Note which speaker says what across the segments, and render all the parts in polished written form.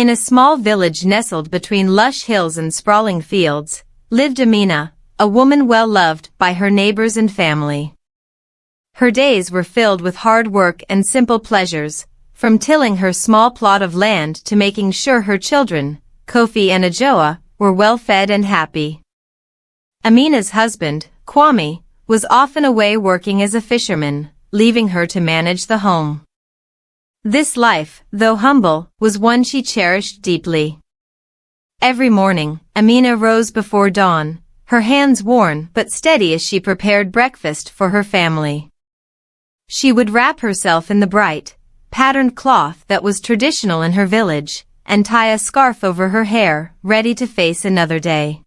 Speaker 1: In a small village nestled between lush hills and sprawling fields, lived Amina, a woman well loved by her neighbors and family. Her days were filled with hard work and simple pleasures, from tilling her small plot of land to making sure her children, Kofi and Ajoa, were well fed and happy. Amina's husband, Kwame, was often away working as a fisherman, leaving her to manage the home. This life, though humble, was one she cherished deeply. Every morning, Amina rose before dawn, her hands worn but steady as she prepared breakfast for her family. She would wrap herself in the bright, patterned cloth that was traditional in her village, and tie a scarf over her hair, ready to face another day.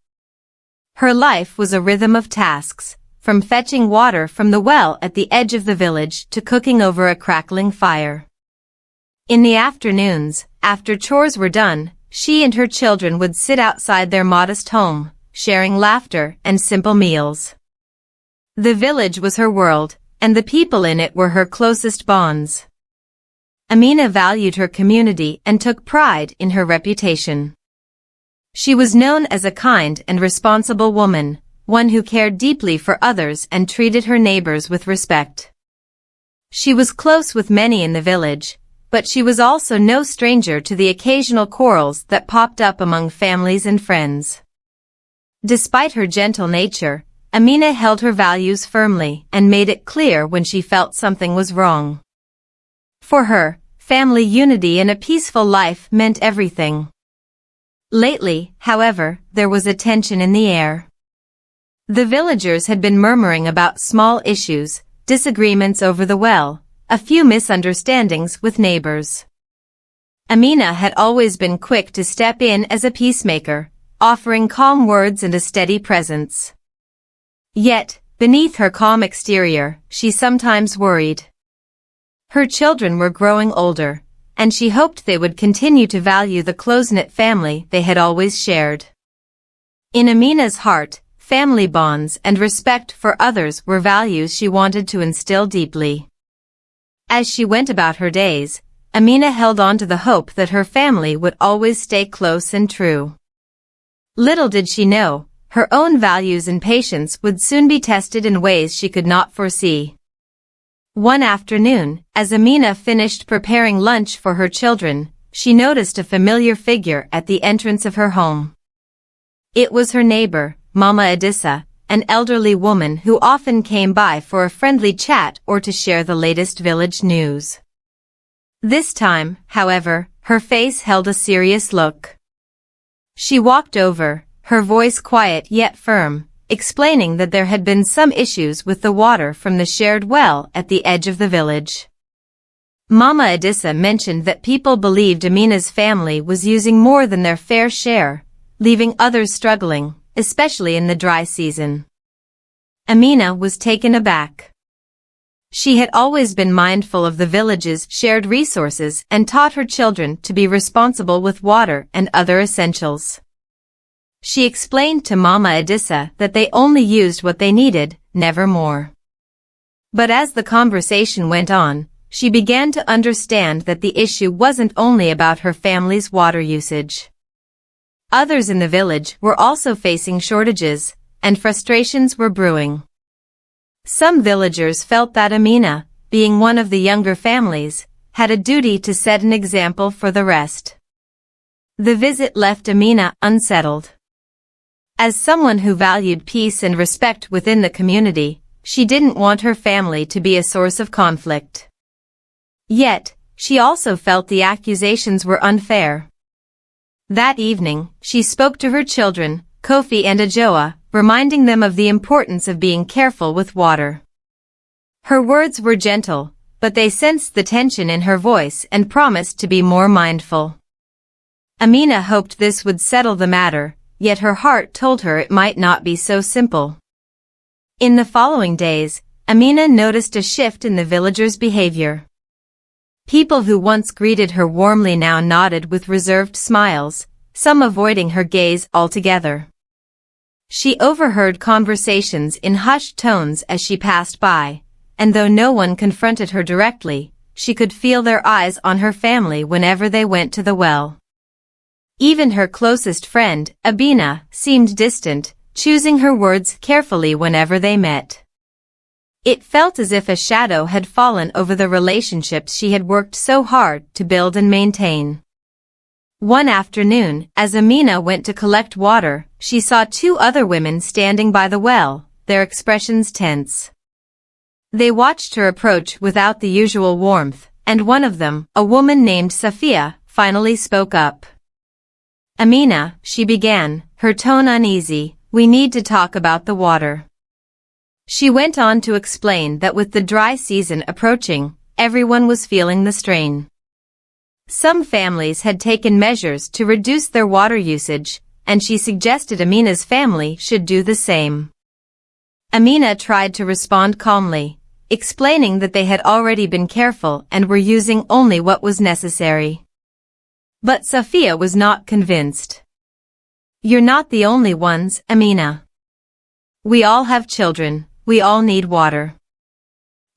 Speaker 1: Her life was a rhythm of tasks, from fetching water from the well at the edge of the village to cooking over a crackling fire. In the afternoons, after chores were done, she and her children would sit outside their modest home, sharing laughter and simple meals. The village was her world, and the people in it were her closest bonds. Amina valued her community and took pride in her reputation. She was known as a kind and responsible woman, one who cared deeply for others and treated her neighbors with respect. She was close with many in the village, but she was also no stranger to the occasional quarrels that popped up among families and friends. Despite her gentle nature, Amina held her values firmly and made it clear when she felt something was wrong. For her, family unity and a peaceful life meant everything. Lately, however, there was a tension in the air. The villagers had been murmuring about small issues, disagreements over the well, a few misunderstandings with neighbors. Amina had always been quick to step in as a peacemaker, offering calm words and a steady presence. Yet, beneath her calm exterior, she sometimes worried. Her children were growing older, and she hoped they would continue to value the close-knit family they had always shared. In Amina's heart, family bonds and respect for others were values she wanted to instill deeply. As she went about her days, Amina held on to the hope that her family would always stay close and true. Little did she know, her own values and patience would soon be tested in ways she could not foresee. One afternoon, as Amina finished preparing lunch for her children, she noticed a familiar figure at the entrance of her home. It was her neighbor, Mama Adissa, an elderly woman who often came by for a friendly chat or to share the latest village news. This time, however, her face held a serious look. She walked over, her voice quiet yet firm, explaining that there had been some issues with the water from the shared well at the edge of the village. Mama Adissa mentioned that people believed Amina's family was using more than their fair share, leaving others struggling, especially in the dry season. Amina was taken aback. She had always been mindful of the village's shared resources and taught her children to be responsible with water and other essentials. She explained to Mama Adissa that they only used what they needed, never more. But as the conversation went on, she began to understand that the issue wasn't only about her family's water usage. Others in the village were also facing shortages, and frustrations were brewing. Some villagers felt that Amina, being one of the younger families, had a duty to set an example for the rest. The visit left Amina unsettled. As someone who valued peace and respect within the community, she didn't want her family to be a source of conflict. Yet, she also felt the accusations were unfair. That evening, she spoke to her children, Kofi and Ajoa, reminding them of the importance of being careful with water. Her words were gentle, but they sensed the tension in her voice and promised to be more mindful. Amina hoped this would settle the matter, yet her heart told her it might not be so simple. In the following days, Amina noticed a shift in the villagers' behavior. People who once greeted her warmly now nodded with reserved smiles, some avoiding her gaze altogether. She overheard conversations in hushed tones as she passed by, and though no one confronted her directly, she could feel their eyes on her family whenever they went to the well. Even her closest friend, Abina, seemed distant, choosing her words carefully whenever they met. It felt as if a shadow had fallen over the relationships she had worked so hard to build and maintain. One afternoon, as Amina went to collect water, she saw two other women standing by the well, their expressions tense. They watched her approach without the usual warmth, and one of them, a woman named Safia, finally spoke up. "Amina," she began, her tone uneasy, "we need to talk about the water." She went on to explain that with the dry season approaching, everyone was feeling the strain. Some families had taken measures to reduce their water usage, and she suggested Amina's family should do the same. Amina tried to respond calmly, explaining that they had already been careful and were using only what was necessary. But Safia was not convinced. "You're not the only ones, Amina. We all have children, we all need water.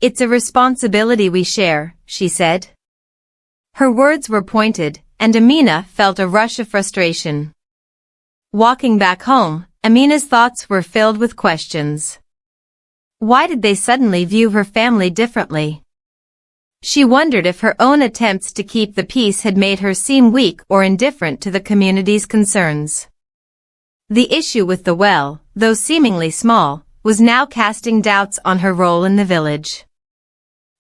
Speaker 1: It's a responsibility we share," she said. Her words were pointed, and Amina felt a rush of frustration. Walking back home, Amina's thoughts were filled with questions. Why did they suddenly view her family differently? She wondered if her own attempts to keep the peace had made her seem weak or indifferent to the community's concerns. The issue with the well, though seemingly small, was now casting doubts on her role in the village.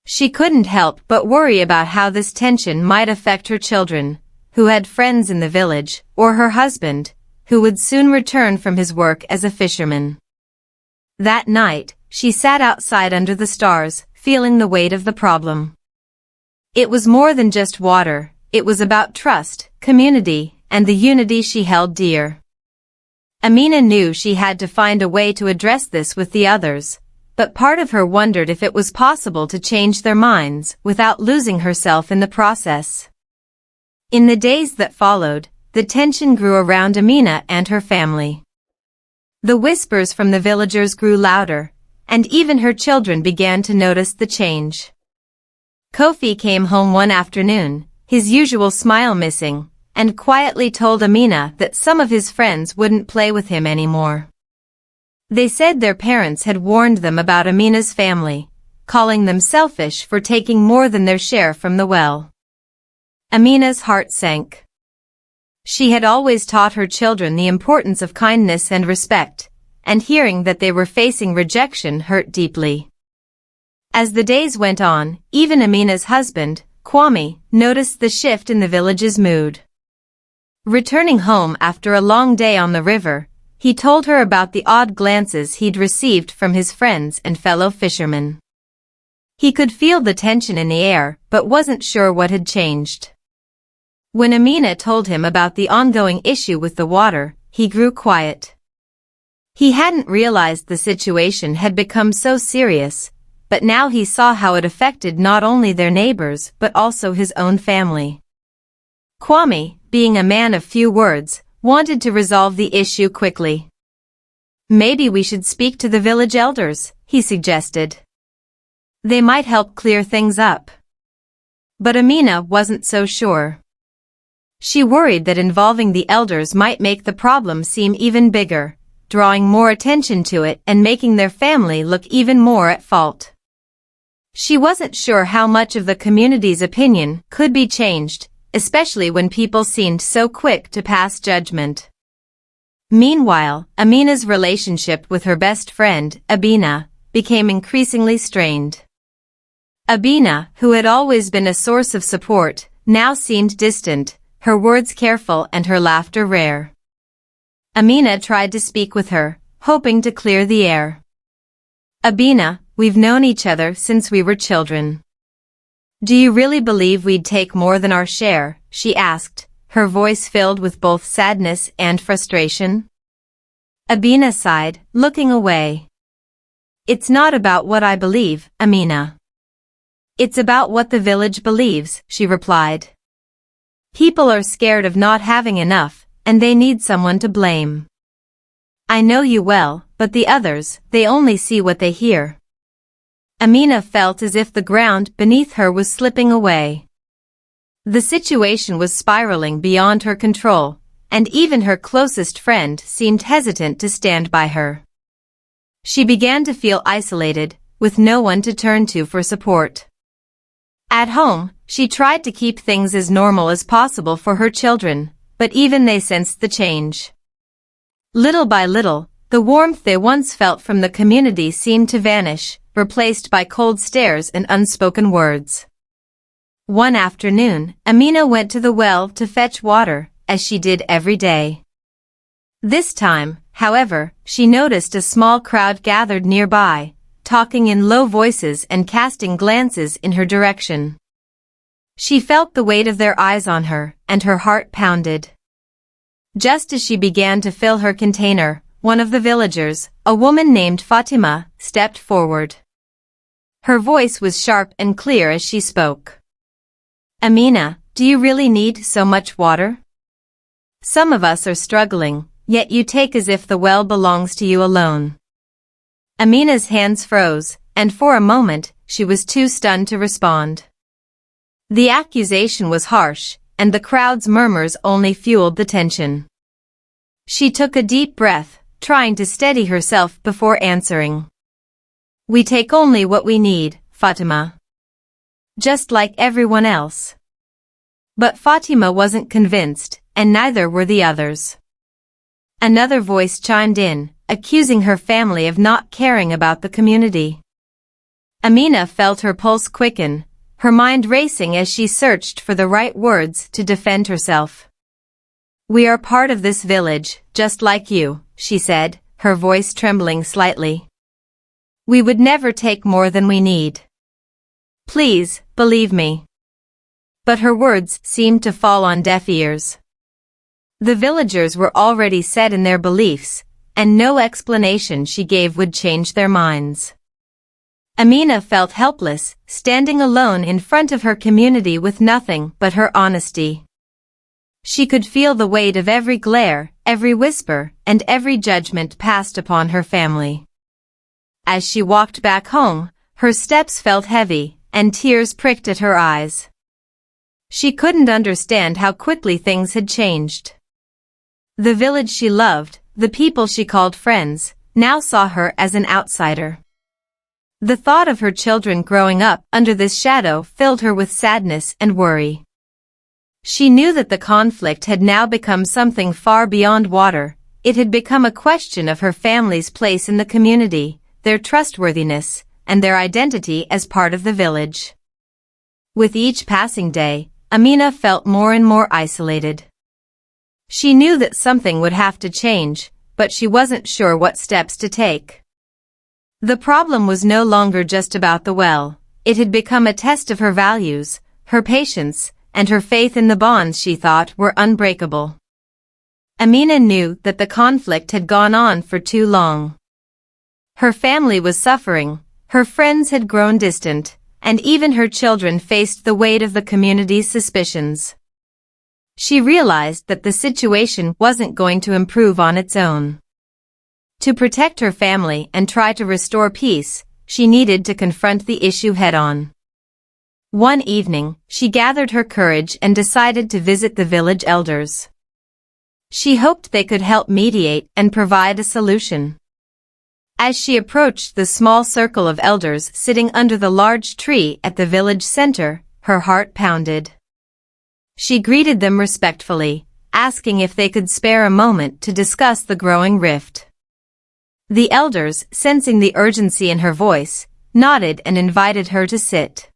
Speaker 1: She couldn't help but worry about how this tension might affect her children, who had friends in the village, or her husband, who would soon return from his work as a fisherman. That night, she sat outside under the stars, feeling the weight of the problem. It was more than just water, it was about trust, community, and the unity she held dear. Amina knew she had to find a way to address this with the others, but part of her wondered if it was possible to change their minds without losing herself in the process. In the days that followed, the tension grew around Amina and her family. The whispers from the villagers grew louder, and even her children began to notice the change. Kofi came home one afternoon, his usual smile missing, and quietly told Amina that some of his friends wouldn't play with him anymore. They said their parents had warned them about Amina's family, calling them selfish for taking more than their share from the well. Amina's heart sank. She had always taught her children the importance of kindness and respect, and hearing that they were facing rejection hurt deeply. As the days went on, even Amina's husband, Kwame, noticed the shift in the village's mood. Returning home after a long day on the river, he told her about the odd glances he'd received from his friends and fellow fishermen. He could feel the tension in the air, but wasn't sure what had changed. When Amina told him about the ongoing issue with the water, he grew quiet. He hadn't realized the situation had become so serious, but now he saw how it affected not only their neighbors but also his own family. Kwame, being a man of few words, wanted to resolve the issue quickly. "Maybe we should speak to the village elders," he suggested. "They might help clear things up." But Amina wasn't so sure. She worried that involving the elders might make the problem seem even bigger, drawing more attention to it and making their family look even more at fault. She wasn't sure how much of the community's opinion could be changed, especially when people seemed so quick to pass judgment. Meanwhile, Amina's relationship with her best friend, Abina, became increasingly strained. Abina, who had always been a source of support, now seemed distant, her words careful and her laughter rare. Amina tried to speak with her, hoping to clear the air. "Abina, we've known each other since we were children. Do you really believe we'd take more than our share?" she asked, her voice filled with both sadness and frustration. Abina sighed, looking away. "It's not about what I believe, Amina. It's about what the village believes," she replied. "People are scared of not having enough, and they need someone to blame. I know you well, but the others, they only see what they hear." Amina felt as if the ground beneath her was slipping away. The situation was spiraling beyond her control, and even her closest friend seemed hesitant to stand by her. She began to feel isolated, with no one to turn to for support. At home, she tried to keep things as normal as possible for her children, but even they sensed the change. Little by little, the warmth they once felt from the community seemed to vanish, replaced by cold stares and unspoken words. One afternoon, Amina went to the well to fetch water, as she did every day. This time, however, she noticed a small crowd gathered nearby, talking in low voices and casting glances in her direction. She felt the weight of their eyes on her, and her heart pounded. Just as she began to fill her container, one of the villagers, a woman named Fatima, stepped forward. Her voice was sharp and clear as she spoke. "Amina, do you really need so much water? Some of us are struggling, yet you take as if the well belongs to you alone." Amina's hands froze, and for a moment, she was too stunned to respond. The accusation was harsh, and the crowd's murmurs only fueled the tension. She took a deep breath, trying to steady herself before answering. "We take only what we need, Fatima. Just like everyone else." But Fatima wasn't convinced, and neither were the others. Another voice chimed in, accusing her family of not caring about the community. Amina felt her pulse quicken, her mind racing as she searched for the right words to defend herself. "We are part of this village, just like you," she said, her voice trembling slightly. "We would never take more than we need. Please, believe me." But her words seemed to fall on deaf ears. The villagers were already set in their beliefs, and no explanation she gave would change their minds. Amina felt helpless, standing alone in front of her community with nothing but her honesty. She could feel the weight of every glare, every whisper, and every judgment passed upon her family. As she walked back home, her steps felt heavy, and tears pricked at her eyes. She couldn't understand how quickly things had changed. The village she loved, the people she called friends, now saw her as an outsider. The thought of her children growing up under this shadow filled her with sadness and worry. She knew that the conflict had now become something far beyond water. It had become a question of her family's place in the community, their trustworthiness, and their identity as part of the village. With each passing day, Amina felt more and more isolated. She knew that something would have to change, but she wasn't sure what steps to take. The problem was no longer just about the well. It had become a test of her values, her patience, and her faith in the bonds she thought were unbreakable. Amina knew that the conflict had gone on for too long. Her family was suffering, her friends had grown distant, and even her children faced the weight of the community's suspicions. She realized that the situation wasn't going to improve on its own. To protect her family and try to restore peace, she needed to confront the issue head-on. One evening, she gathered her courage and decided to visit the village elders. She hoped they could help mediate and provide a solution. As she approached the small circle of elders sitting under the large tree at the village center, her heart pounded. She greeted them respectfully, asking if they could spare a moment to discuss the growing rift. The elders, sensing the urgency in her voice, nodded and invited her to sit.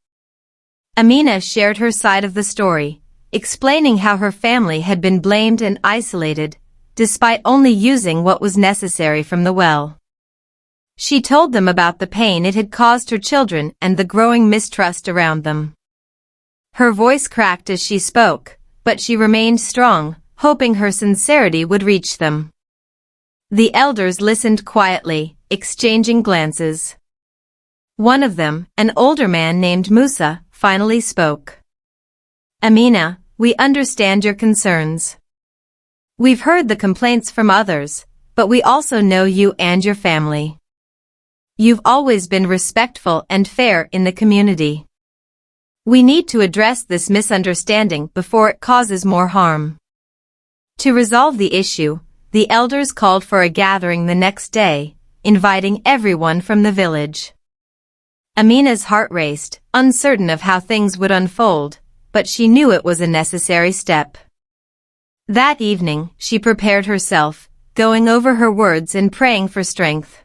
Speaker 1: Amina shared her side of the story, explaining how her family had been blamed and isolated, despite only using what was necessary from the well. She told them about the pain it had caused her children and the growing mistrust around them. Her voice cracked as she spoke, but she remained strong, hoping her sincerity would reach them. The elders listened quietly, exchanging glances. One of them, an older man named Musa, finally spoke. "Amina, we understand your concerns. We've heard the complaints from others, but we also know you and your family. You've always been respectful and fair in the community. We need to address this misunderstanding before it causes more harm. To resolve the issue, the elders called for a gathering the next day, inviting everyone from the village. Amina's heart raced, uncertain of how things would unfold, but she knew it was a necessary step. That evening, she prepared herself, going over her words and praying for strength.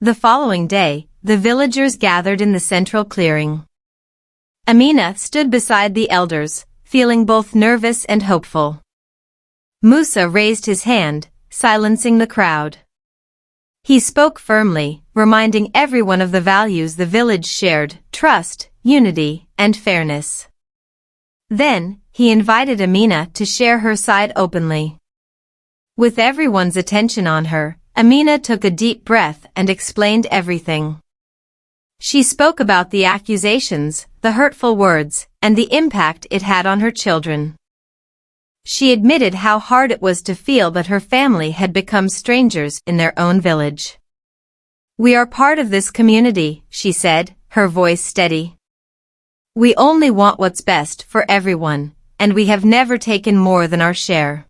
Speaker 1: The following day, the villagers gathered in the central clearing. Amina stood beside the elders, feeling both nervous and hopeful. Musa raised his hand, silencing the crowd. He spoke firmly, reminding everyone of the values the village shared: trust, unity, and fairness. Then, he invited Amina to share her side openly. With everyone's attention on her, Amina took a deep breath and explained everything. She spoke about the accusations, the hurtful words, and the impact it had on her children. She admitted how hard it was to feel that her family had become strangers in their own village. "We are part of this community," she said, her voice steady. "We only want what's best for everyone, and we have never taken more than our share."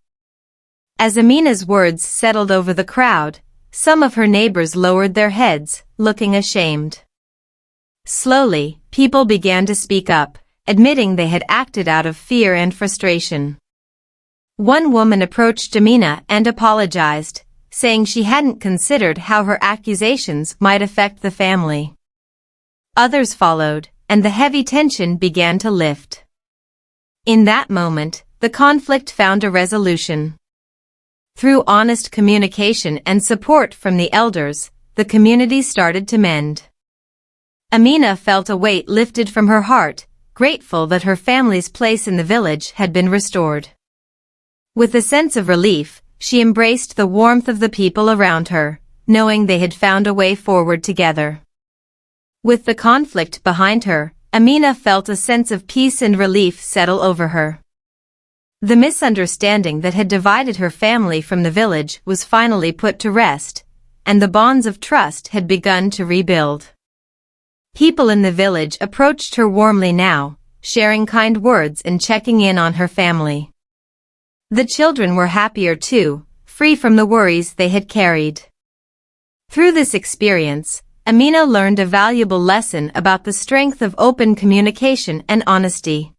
Speaker 1: As Amina's words settled over the crowd, some of her neighbors lowered their heads, looking ashamed. Slowly, people began to speak up, admitting they had acted out of fear and frustration. One woman approached Amina and apologized, saying she hadn't considered how her accusations might affect the family. Others followed, and the heavy tension began to lift. In that moment, the conflict found a resolution. Through honest communication and support from the elders, the community started to mend. Amina felt a weight lifted from her heart, grateful that her family's place in the village had been restored. With a sense of relief, she embraced the warmth of the people around her, knowing they had found a way forward together. With the conflict behind her, Amina felt a sense of peace and relief settle over her. The misunderstanding that had divided her family from the village was finally put to rest, and the bonds of trust had begun to rebuild. People in the village approached her warmly now, sharing kind words and checking in on her family. The children were happier too, free from the worries they had carried. Through this experience, Amina learned a valuable lesson about the strength of open communication and honesty.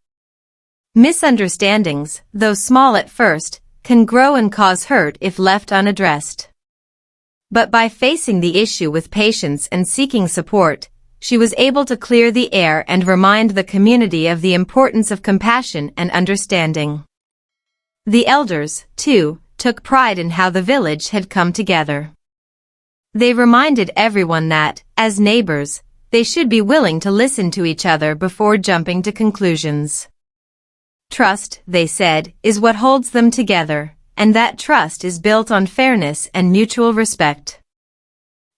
Speaker 1: Misunderstandings, though small at first, can grow and cause hurt if left unaddressed. But by facing the issue with patience and seeking support, she was able to clear the air and remind the community of the importance of compassion and understanding. The elders, too, took pride in how the village had come together. They reminded everyone that, as neighbors, they should be willing to listen to each other before jumping to conclusions. Trust, they said, is what holds them together, and that trust is built on fairness and mutual respect.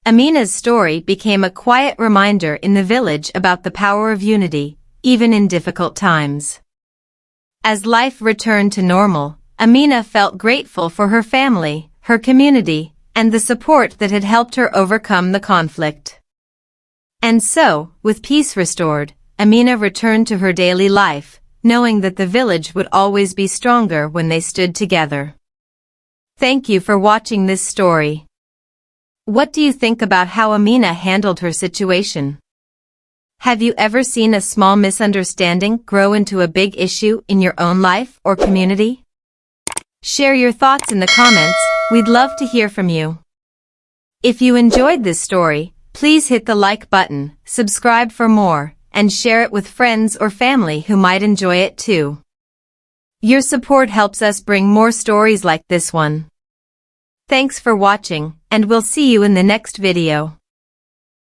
Speaker 1: Amina's story became a quiet reminder in the village about the power of unity, even in difficult times. As life returned to normal, Amina felt grateful for her family, her community, and the support that had helped her overcome the conflict. And so, with peace restored, Amina returned to her daily life, knowing that the village would always be stronger when they stood together. Thank you for watching this story. What do you think about how Amina handled her situation? Have you ever seen a small misunderstanding grow into a big issue in your own life or community? Share your thoughts in the comments, we'd love to hear from you. If you enjoyed this story, please hit the like button, subscribe for more, and share it with friends or family who might enjoy it too. Your support helps us bring more stories like this one. Thanks for watching, and we'll see you in the next video.